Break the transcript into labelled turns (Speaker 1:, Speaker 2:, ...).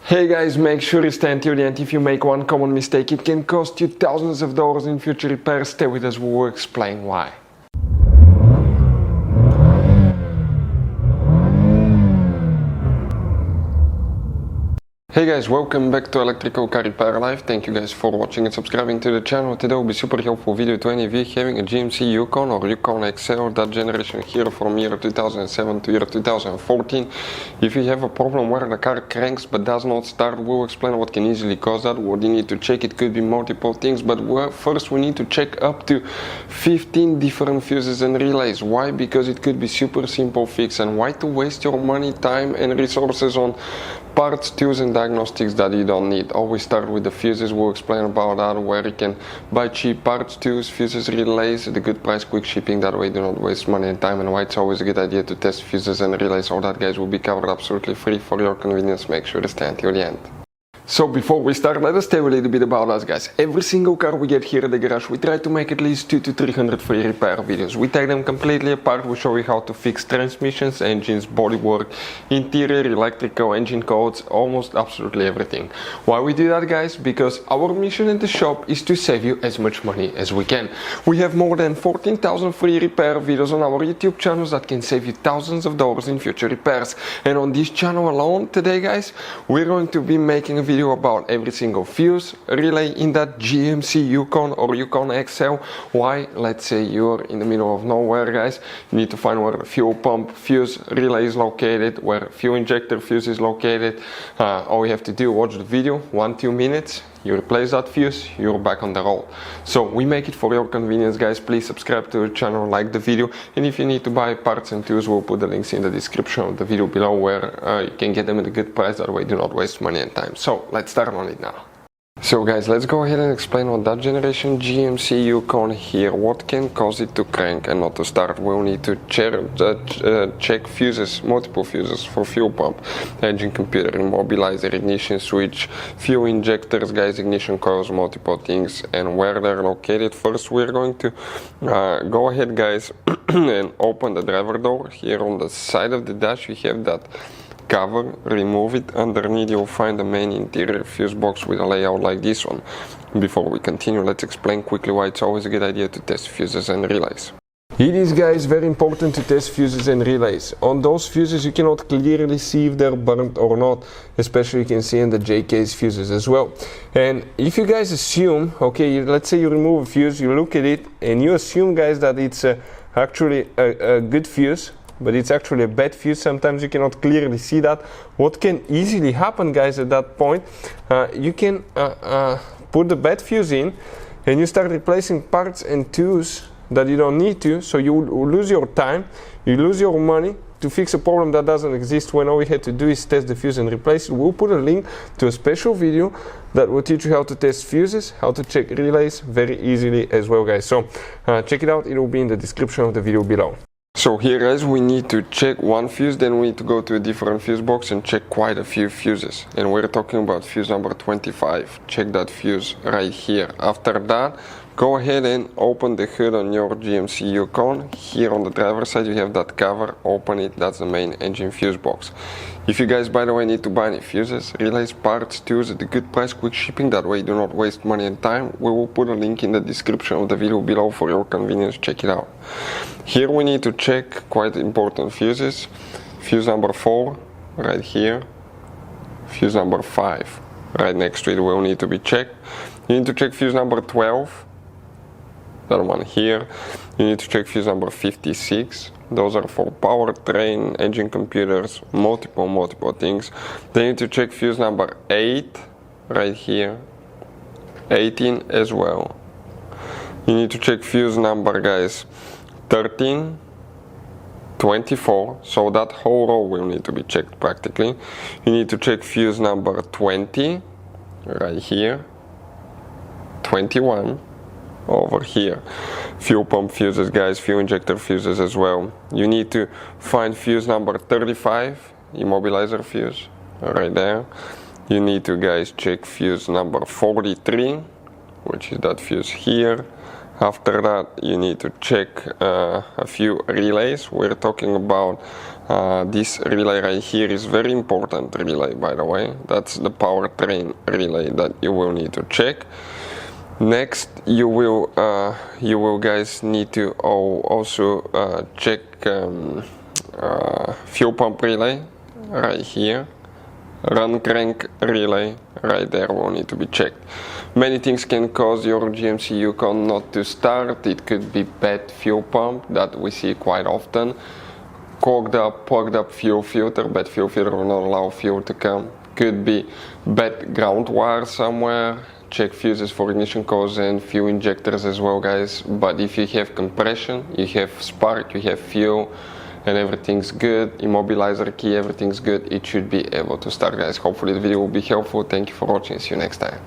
Speaker 1: Hey guys, make sure you stay until the end. If you make one common mistake, it can cost you thousands of dollars in future repairs. Stay with us, we will explain why. Hey guys, welcome back to Electrical Car Repair Live. Thank you guys for watching and subscribing to the channel. Today will be super helpful video to any of you having a GMC YUKON or YUKON XL, that generation here from year 2007 to year 2014. If you have a problem where the car cranks but does not start, we'll explain what can easily cause that, what you need to check. It could be multiple things, but first we need to check up to 15 different fuses and relays. Why? Because it could be super simple fix, and why to waste your money, time and resources on parts, tools and diagnostics that you don't need. Always start with the fuses. We'll explain about that, where you can buy cheap parts, tools, fuses, relays, the good price, quick shipping, that way you do not waste money and time, and why it's always a good idea to test fuses and relays. All that guys will be covered absolutely free for your convenience. Make sure to stay until the end. So before we start, let us tell you a little bit about us guys. Every single car we get here at the garage, we try to make at least 200 to 300 free repair videos. We take them completely apart, we show you how to fix transmissions, engines, bodywork, interior, electrical, engine codes, almost absolutely everything. Why we do that guys? Because our mission in the shop is to save you as much money as we can. We have more than 14,000 free repair videos on our YouTube channels that can save you thousands of dollars in future repairs. And on this channel alone today guys, we're going to be making a video about every single fuse relay in that GMC YUKON or YUKON XL. Why? Let's say you're in the middle of nowhere guys, you need to find where the fuel pump fuse relay is located, where fuel injector fuse is located. All you have to do, watch the video, 1-2 minutes, you replace that fuse, you're back on the roll. So we make it for your convenience guys. Please subscribe to the channel, like the video, and if you need to buy parts and tools, we'll put the links in the description of the video below, where you can get them at a good price, that way do not waste money and time. So let's start on it now. So guys, let's go ahead and explain on that generation GMC YUKON here, what can cause it to crank and not to start. We'll need to check fuses, multiple fuses for fuel pump, engine computer, immobilizer, ignition switch, fuel injectors guys, ignition coils, multiple things, and where they're located. First we're going to go ahead guys and open the driver door. Here on the side of the dash you have that cover, remove it. Underneath you'll find the main interior fuse box with a layout like this one. Before we continue, let's explain quickly why it's always a good idea to test fuses and relays. It is guys very important to test fuses and relays. On those fuses you cannot clearly see if they're burnt or not, especially you can see in the J-case fuses as well. And if you guys assume, okay, let's say you remove a fuse, you look at it and you assume guys that it's actually a good fuse, but it's actually a bad fuse, sometimes you cannot clearly see that. What can easily happen guys at that point, you can put the bad fuse in and you start replacing parts and tools that you don't need to, so you lose your time, you lose your money to fix a problem that doesn't exist, when all we had to do is test the fuse and replace it. We'll put a link to a special video that will teach you how to test fuses, how to check relays very easily as well guys. So check it out, it will be in the description of the video below. So here guys, we need to check one fuse, then we need to go to a different fuse box and check quite a few fuses. And we're talking about fuse number 25. Check that fuse right here. After that, go ahead and open the hood on your GMC YUKON. Here on the driver's side you have that cover, open it, that's the main engine fuse box. If you guys by the way need to buy any fuses, relays, parts, tools at a good price, quick shipping, that way you do not waste money and time, we will put a link in the description of the video below for your convenience, check it out. Here we need to check quite important fuses. Fuse number 4 right here, fuse number 5 right next to it will need to be checked. You need to check fuse number 12, that one here. You need to check fuse number 56. Those are for powertrain, engine computers, multiple things. Then you need to check fuse number 8 right here, 18 as well. You need to check fuse number guys 13, 24, so that whole row will need to be checked practically. You need to check fuse number 20 right here, 21 over here. Fuel pump fuses guys, fuel injector fuses as well. You need to find fuse number 35, immobilizer fuse right there. You need to guys check fuse number 43, which is that fuse here. After that, you need to check a few relays. We're talking about this relay right here is very important relay, by the way. That's the powertrain relay that you will need to check. Next, you will guys need to also check fuel pump relay right here. Run crank relay right there will need to be checked. Many things can cause your GMC Yukon not to start. It could be bad fuel pump that we see quite often. Clogged up, plugged up fuel filter. Bad fuel filter will not allow fuel to come. Could be bad ground wire somewhere. Check fuses for ignition coils and fuel injectors as well, guys. But if you have compression, you have spark, you have fuel, and everything's good, immobilizer key, everything's good, it should be able to start, guys. Hopefully the video will be helpful. Thank you for watching. See you next time.